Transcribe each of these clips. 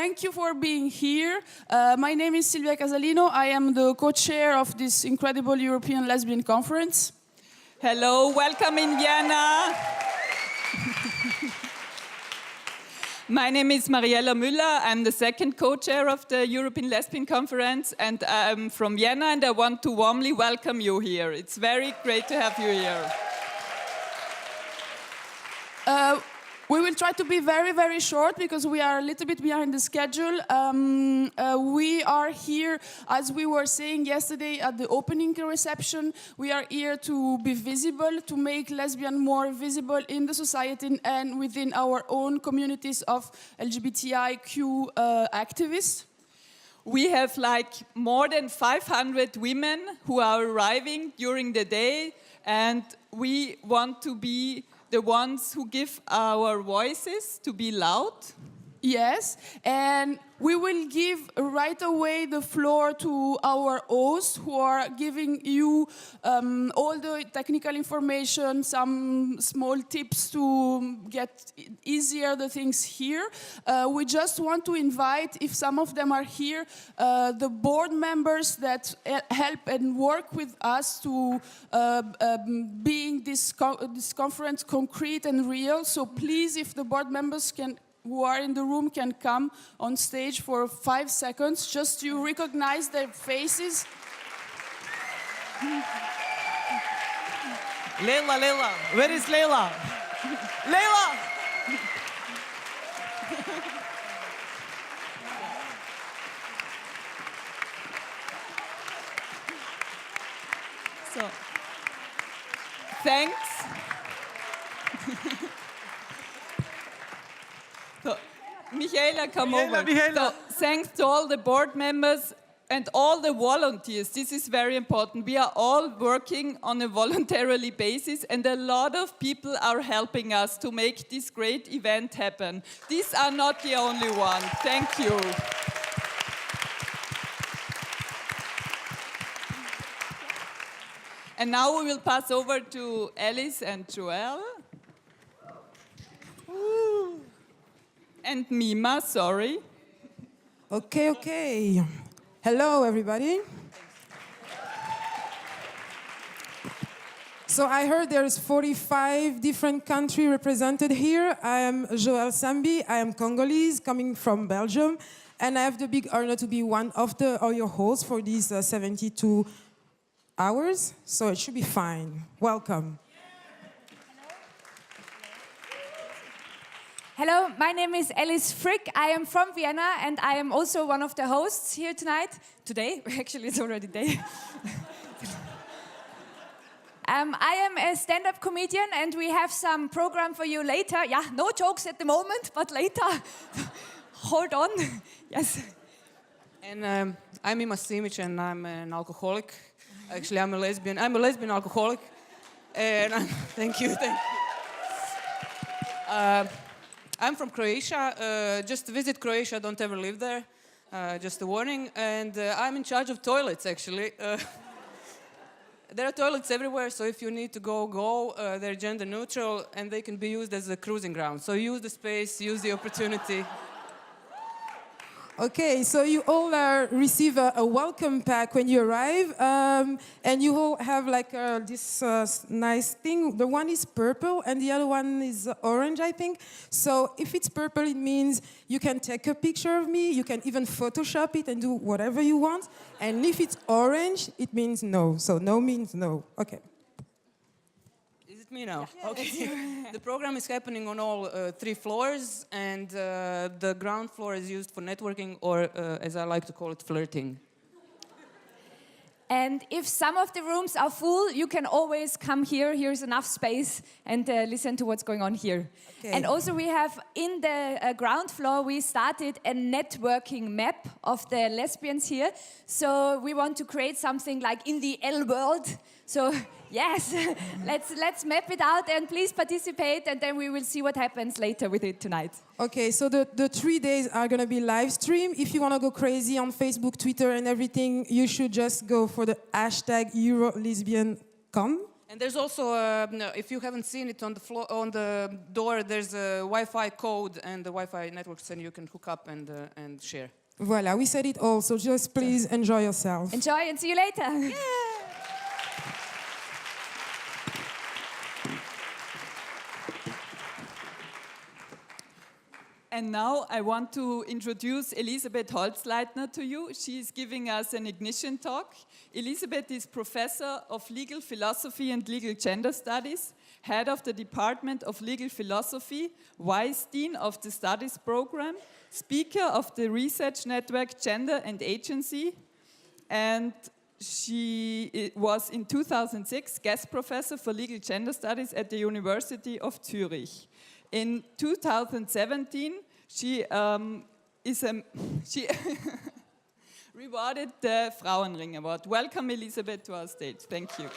thank you for being here. My name is Silvia Casalino. I am the co-chair of this incredible European Lesbian Conference. Hello, welcome in Vienna. My name is Mariella Müller. I'm the second co-chair of the European Lesbian Conference, and I'm from Vienna, and I want to warmly welcome you here. It's very great to have you here. We will try to be very, very short because we are a little bit behind the schedule. We are here, as we were saying yesterday at the opening reception, we are here to be visible, to make lesbian more visible in the society and within our own communities of LGBTIQ activists. We have like more than 500 women who are arriving during the day, and we want to be the ones who give our voices to be loud. Yes, and we will give right away the floor to our hosts who are giving you all the technical information, some small tips to get easier the things here. We just want to invite, if some of them are here, the board members that help and work with us to being this conference concrete and real. So please, if the board members who are in the room can come on stage for 5 seconds, just to recognize their faces. Leila, where is Leila? Leila! So, thanks. So, Michaela, come over. So, thanks to all the board members and all the volunteers. This is very important. We are all working on a voluntarily basis, and a lot of people are helping us to make this great event happen. These are not the only ones. Thank you. And now we will pass over to Alice and Joelle. And Mima, sorry. Okay. Hello, everybody. So I heard there's 45 different countries represented here. I am Joelle Sambi. I am Congolese, coming from Belgium. And I have the big honor to be one of your hosts for these 72 hours. So it should be fine. Welcome. Hello, my name is Alice Frick. I am from Vienna, and I am also one of the hosts here tonight. Today, actually, it's already day. I am a stand-up comedian, and we have some program for you later. Yeah, no jokes at the moment, but later. Hold on. Yes. And I'm Ima Simic, and I'm an alcoholic. Actually, I'm a lesbian. I'm a lesbian alcoholic. And thank you. I'm from Croatia. Just to visit Croatia, don't ever live there. Just a warning. And I'm in charge of toilets, actually. There are toilets everywhere, so if you need to go. They're gender neutral, and they can be used as a cruising ground. So use the space, use the opportunity. Okay, so you all receive a welcome pack when you arrive, and you all have like this nice thing. The one is purple, and the other one is orange, I think. So if it's purple, it means you can take a picture of me, you can even Photoshop it and do whatever you want. And if it's orange, it means no. So no means no. Okay. Me now. Yeah. Okay. The program is happening on all 3 floors, and the ground floor is used for networking, or as I like to call it, flirting. And if some of the rooms are full, you can always come here. Here's enough space, and listen to what's going on here. Okay. And also we have, in the ground floor, we started a networking map of the lesbians here. So we want to create something like in the L world. So yes, let's map it out, and please participate, and then we will see what happens later with it tonight. Okay, so the 3 days are going to be live stream. If you want to go crazy on Facebook, Twitter, and everything, you should just go for the hashtag EuroLesbianCon. And there's also, if you haven't seen it on the floor, on the door, there's a Wi-Fi code and the Wi-Fi networks, and you can hook up and share. Voilà, we said it all, so just please enjoy yourself. Enjoy and see you later. Yeah. And now I want to introduce Elisabeth Holzleithner to you. She is giving us an Ingnition talk. Elisabeth is Professor of Legal Philosophy and Legal Gender Studies, Head of the Department of Legal Philosophy, Vice Dean of the Studies Program, Speaker of the Research Network Gender and Agency, and she was in 2006 guest professor for Legal Gender Studies at the University of Zurich. In 2017, she rewarded the Frauenring Award. Welcome, Elisabeth, to our stage. Thank you.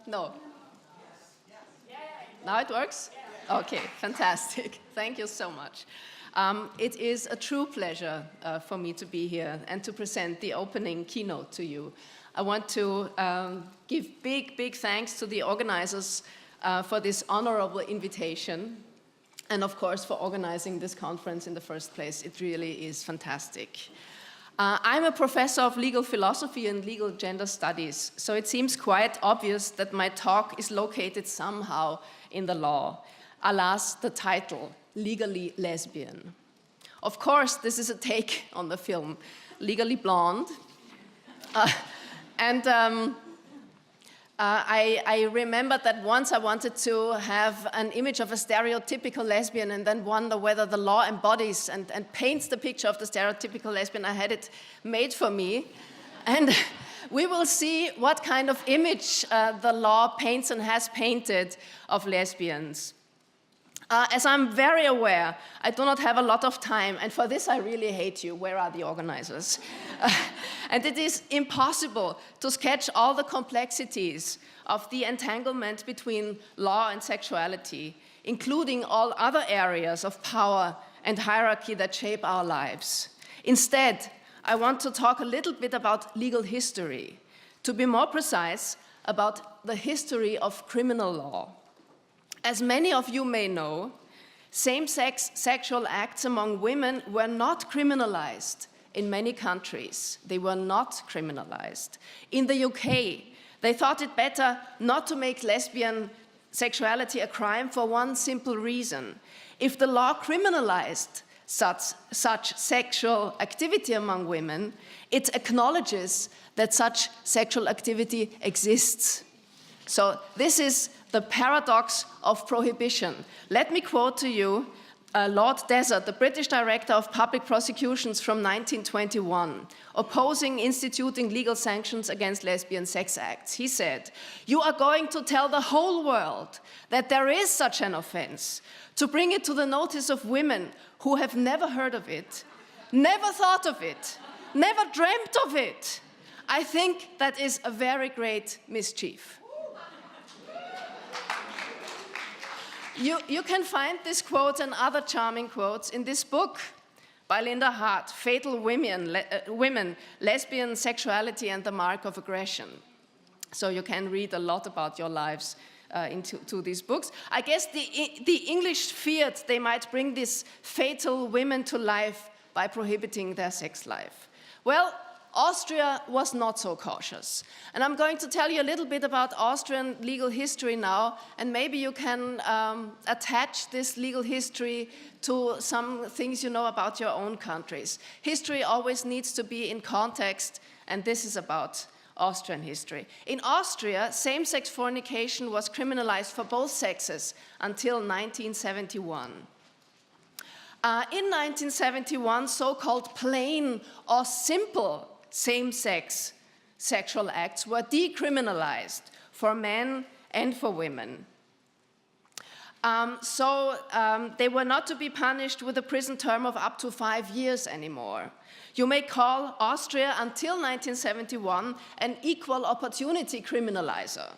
No. Now it works? Okay, fantastic. Thank you so much. It is a true pleasure for me to be here and to present the opening keynote to you. I want to give big thanks to the organizers for this honorable invitation, and of course for organizing this conference in the first place. It really is fantastic. I'm a professor of legal philosophy and legal gender studies, so it seems quite obvious that my talk is located somehow in the law. Alas, the title, Legally Lesbian. Of course, this is a take on the film Legally Blonde. I remember that once I wanted to have an image of a stereotypical lesbian and then wonder whether the law embodies and paints the picture of the stereotypical lesbian. I had it made for me. And we will see what kind of image the law paints and has painted of lesbians. As I'm very aware, I do not have a lot of time, and for this I really hate you. Where are the organizers? And it is impossible to sketch all the complexities of the entanglement between law and sexuality, including all other areas of power and hierarchy that shape our lives. Instead, I want to talk a little bit about legal history, to be more precise, about the history of criminal law. As many of you may know, same-sex sexual acts among women were not criminalized in many countries. They were not criminalized. In the UK, they thought it better not to make lesbian sexuality a crime for one simple reason. If the law criminalized such sexual activity among women, it acknowledges that such sexual activity exists. So this is the paradox of prohibition. Let me quote to you Lord Desert, the British Director of Public Prosecutions from 1921, opposing instituting legal sanctions against lesbian sex acts. He said, "You are going to tell the whole world that there is such an offense, to bring it to the notice of women who have never heard of it, never thought of it, never dreamt of it. I think that is a very great mischief." You can find this quote and other charming quotes in this book by Linda Hart, Fatal Women, Lesbian Sexuality and the Mark of Aggression. So you can read a lot about your lives into these books. I guess the English feared they might bring these fatal women to life by prohibiting their sex life. Well, Austria was not so cautious. And I'm going to tell you a little bit about Austrian legal history now, and maybe you can attach this legal history to some things you know about your own countries. History always needs to be in context, and this is about Austrian history. In Austria, same-sex fornication was criminalized for both sexes until 1971. In 1971, so-called plain or simple same-sex sexual acts were decriminalized for men and for women. They were not to be punished with a prison term of up to 5 years anymore. You may call Austria until 1971 an equal opportunity criminalizer.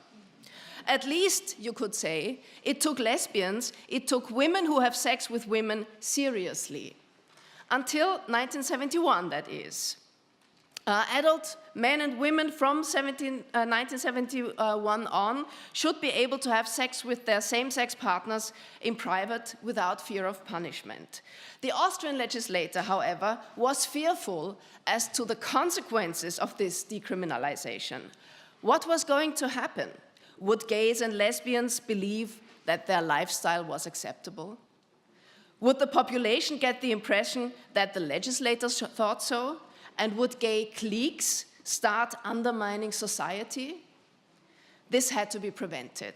At least, you could say, it took lesbians, it took women who have sex with women seriously. Until 1971, that is. Adult men and women from 1971 on should be able to have sex with their same-sex partners in private without fear of punishment. The Austrian legislator, however, was fearful as to the consequences of this decriminalization. What was going to happen? Would gays and lesbians believe that their lifestyle was acceptable? Would the population get the impression that the legislators thought so? And would gay cliques start undermining society? This had to be prevented.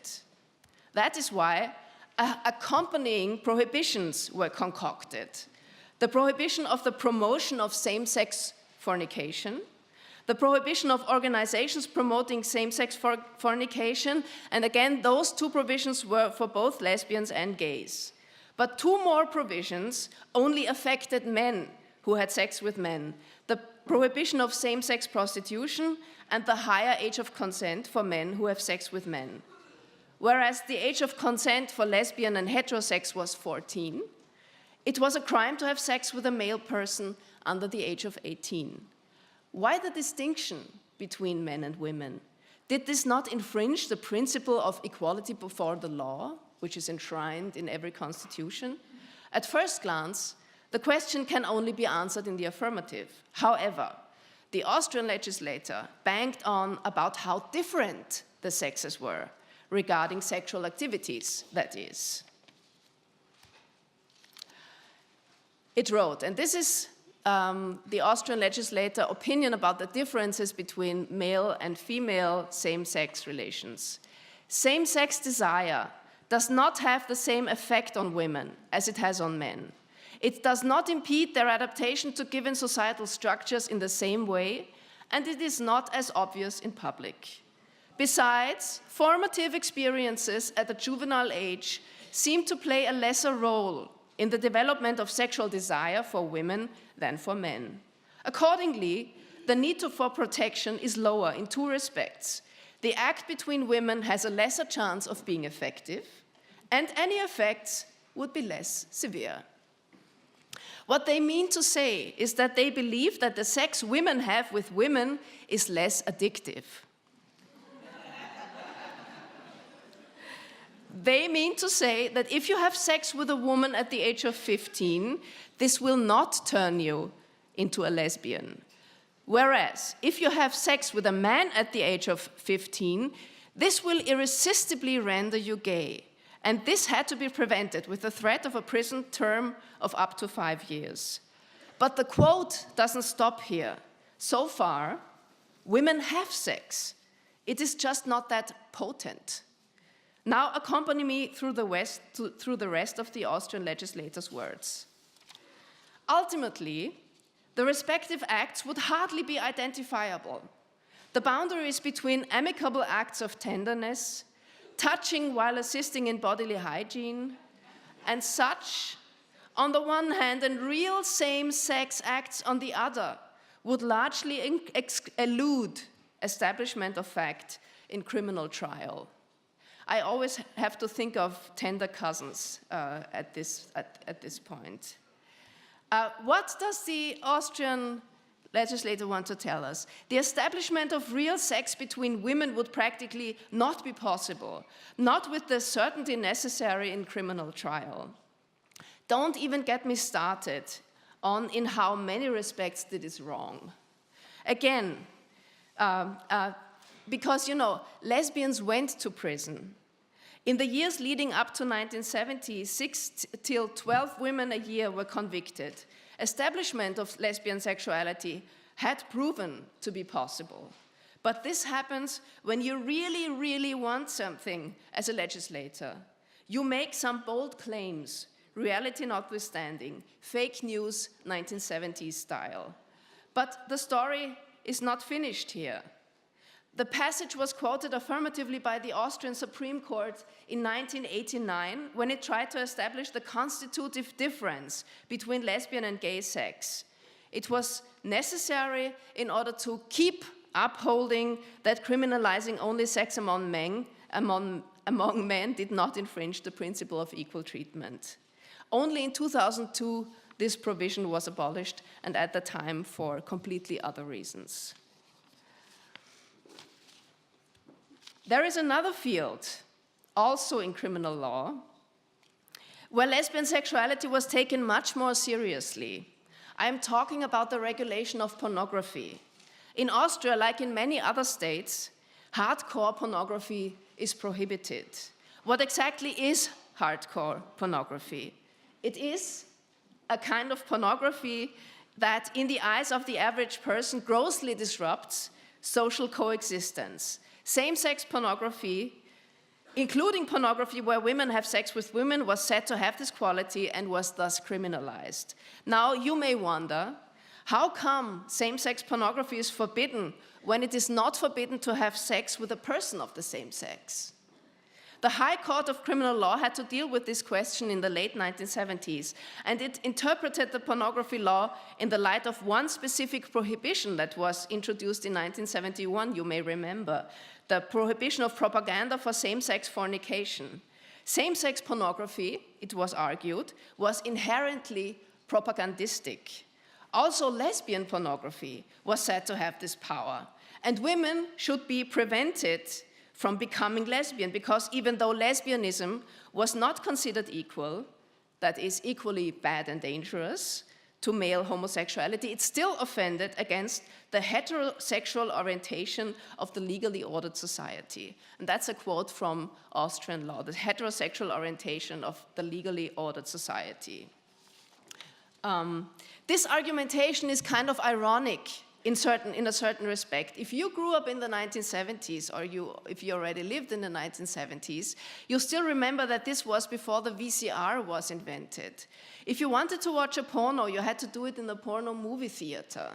That is why accompanying prohibitions were concocted. The prohibition of the promotion of same-sex fornication, the prohibition of organizations promoting same-sex fornication, and again, those two provisions were for both lesbians and gays. But two more provisions only affected men who had sex with men: the prohibition of same-sex prostitution and the higher age of consent for men who have sex with men. Whereas the age of consent for lesbian and heterosex was 14, it was a crime to have sex with a male person under the age of 18. Why the distinction between men and women? Did this not infringe the principle of equality before the law, which is enshrined in every constitution? At first glance, the question can only be answered in the affirmative. However, the Austrian legislator banked on about how different the sexes were regarding sexual activities, that is. It wrote, and this is the Austrian legislator opinion about the differences between male and female same-sex relations. Same-sex desire does not have the same effect on women as it has on men. It does not impede their adaptation to given societal structures in the same way, and it is not as obvious in public. Besides, formative experiences at a juvenile age seem to play a lesser role in the development of sexual desire for women than for men. Accordingly, the need for protection is lower in two respects. The act between women has a lesser chance of being effective, and any effects would be less severe. What they mean to say is that they believe that the sex women have with women is less addictive. They mean to say that if you have sex with a woman at the age of 15, this will not turn you into a lesbian. Whereas, if you have sex with a man at the age of 15, this will irresistibly render you gay. And this had to be prevented with the threat of a prison term of up to 5 years. But the quote doesn't stop here. So far, women have sex. It is just not that potent. Now accompany me through the rest of the Austrian legislator's words. Ultimately, the respective acts would hardly be identifiable. The boundaries between amicable acts of tenderness, touching while assisting in bodily hygiene, and such, on the one hand, and real same-sex acts on the other, would largely elude establishment of fact in criminal trial. I always have to think of tender cousins at this point. What does the Austrian legislator want to tell us? The establishment of real sex between women would practically not be possible, not with the certainty necessary in criminal trial. Don't even get me started on in how many respects this is wrong. Again, because, you know, lesbians went to prison. In the years leading up to 1970, 6 till 12 women a year were convicted. Establishment of lesbian sexuality had proven to be possible. But this happens when you really, really want something as a legislator. You make some bold claims, reality notwithstanding, fake news, 1970s style. But the story is not finished here. The passage was quoted affirmatively by the Austrian Supreme Court in 1989 when it tried to establish the constitutive difference between lesbian and gay sex. It was necessary in order to keep upholding that criminalizing only sex among men did not infringe the principle of equal treatment. Only in 2002 this provision was abolished, and at the time for completely other reasons. There is another field, also in criminal law, where lesbian sexuality was taken much more seriously. I am talking about the regulation of pornography. In Austria, like in many other states, hardcore pornography is prohibited. What exactly is hardcore pornography? It is a kind of pornography that, in the eyes of the average person, grossly disrupts social coexistence. Same-sex pornography, including pornography where women have sex with women, was said to have this quality and was thus criminalized. Now, you may wonder, how come same-sex pornography is forbidden when it is not forbidden to have sex with a person of the same sex? The High Court of Criminal Law had to deal with this question in the late 1970s, and it interpreted the pornography law in the light of one specific prohibition that was introduced in 1971, you may remember, the prohibition of propaganda for same-sex fornication. Same-sex pornography, it was argued, was inherently propagandistic. Also, lesbian pornography was said to have this power, and women should be prevented from becoming lesbian, because even though lesbianism was not considered equal, that is equally bad and dangerous, to male homosexuality, it still offended against the heterosexual orientation of the legally ordered society. And that's a quote from Austrian law, the heterosexual orientation of the legally ordered society. This argumentation is kind of ironic in a certain respect. If you grew up in the 1970s, or if you already lived in the 1970s, you still remember that this was before the VCR was invented. If you wanted to watch a porno, you had to do it in the porno movie theater.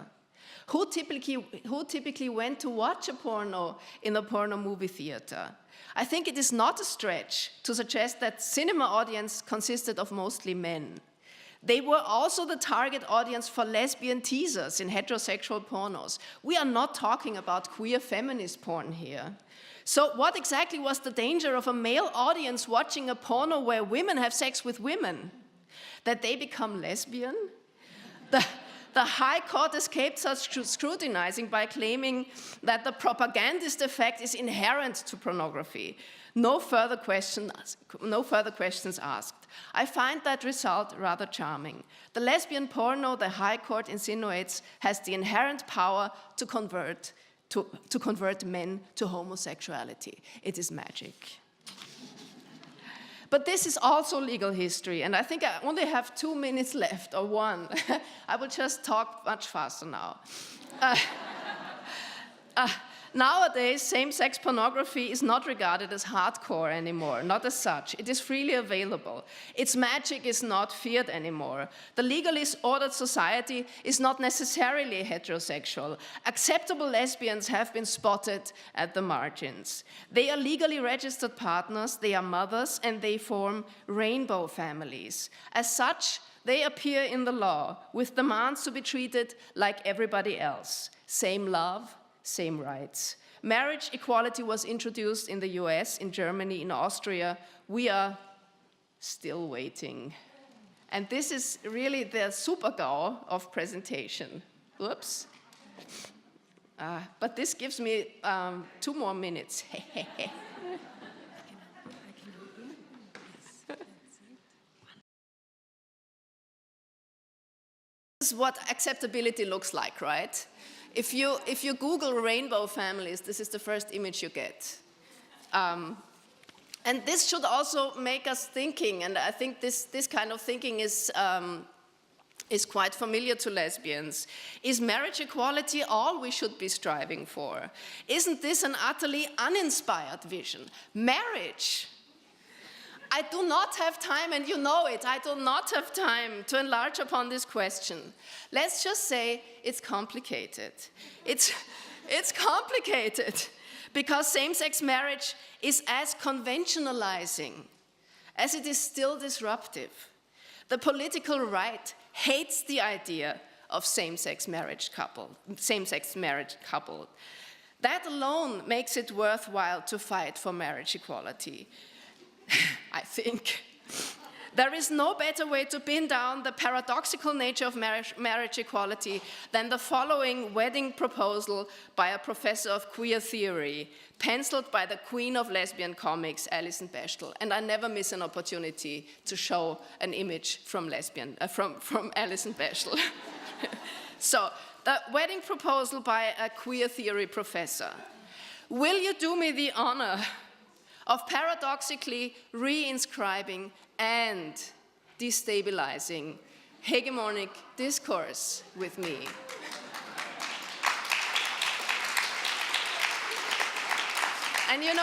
Who typically went to watch a porno in a porno movie theater? I think it is not a stretch to suggest that cinema audience consisted of mostly men. They were also the target audience for lesbian teasers in heterosexual pornos. We are not talking about queer feminist porn here. So what exactly was the danger of a male audience watching a porno where women have sex with women? That they become lesbian? The High Court escaped such scrutinizing by claiming that the propagandist effect is inherent to pornography. No further questions asked. I find that result rather charming. The lesbian porno, the High Court insinuates, has the inherent power to convert men to homosexuality. It is magic. But this is also legal history, and I think I only have 2 minutes left, or 1. I will just talk much faster now. Nowadays, same-sex pornography is not regarded as hardcore anymore, not as such. It is freely available. Its magic is not feared anymore. The legally ordered society is not necessarily heterosexual. Acceptable lesbians have been spotted at the margins. They are legally registered partners, they are mothers, and they form rainbow families. As such, they appear in the law with demands to be treated like everybody else. Same love, same rights. Marriage equality was introduced in the US, in Germany, in Austria. We are still waiting. And this is really the super-GAU of presentation. Oops. But this gives me 2 more minutes. This is what acceptability looks like, right? If you Google rainbow families, this is the first image you get. And this should also make us thinking, and I think this kind of thinking is quite familiar to lesbians. Is marriage equality all we should be striving for? Isn't this an utterly uninspired vision? Marriage! I do not have time, and you know it, I do not have time to enlarge upon this question. Let's just say it's complicated. It's complicated. because same-sex marriage is as conventionalizing as it is still disruptive. The political right hates the idea of same-sex marriage couple. That alone makes it worthwhile to fight for marriage equality, I think. There is no better way to pin down the paradoxical nature of marriage equality than the following wedding proposal by a professor of queer theory, penciled by the queen of lesbian comics, Alison Bechdel. And I never miss an opportunity to show an image from Alison Bechdel. So, the wedding proposal by a queer theory professor. Will you do me the honor of paradoxically reinscribing and destabilizing hegemonic discourse with me? And you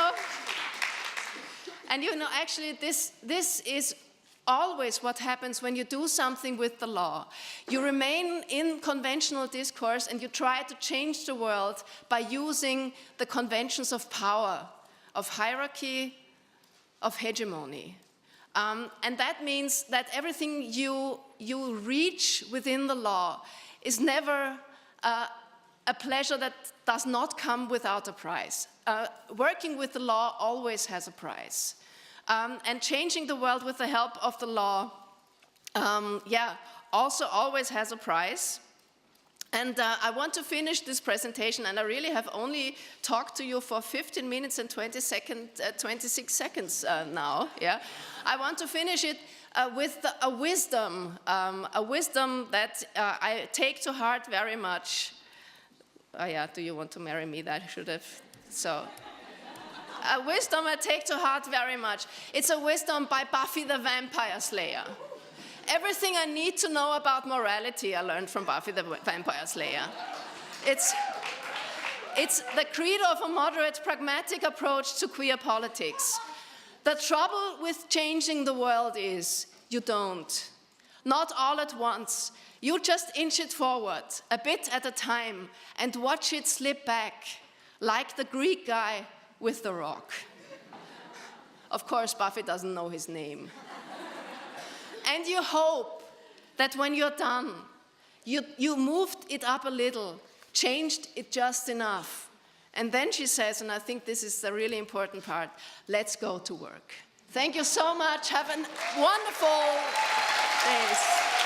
know, actually, this is always what happens when you do something with the law. You remain in conventional discourse and you try to change the world by using the conventions of power, of hierarchy, of hegemony. And that means that everything you reach within the law is never a pleasure that does not come without a price. Working with the law always has a price. And changing the world with the help of the law, also always has a price. And I want to finish this presentation, and I really have only talked to you for 15 minutes and 26 seconds now. Yeah, I want to finish it with a wisdom that I take to heart very much. Oh yeah, do you want to marry me? That I should have. So. A wisdom I take to heart very much. It's a wisdom by Buffy the Vampire Slayer. Everything I need to know about morality I learned from Buffy the Vampire Slayer. It's the credo of a moderate, pragmatic approach to queer politics. The trouble with changing the world is you don't. Not all at once. You just inch it forward, a bit at a time, and watch it slip back, like the Greek guy with the rock. Of course, Buffy doesn't know his name. And you hope that when you're done, you moved it up a little, changed it just enough. And then she says, and I think this is the really important part, let's go to work. Thank you so much. Have a wonderful day.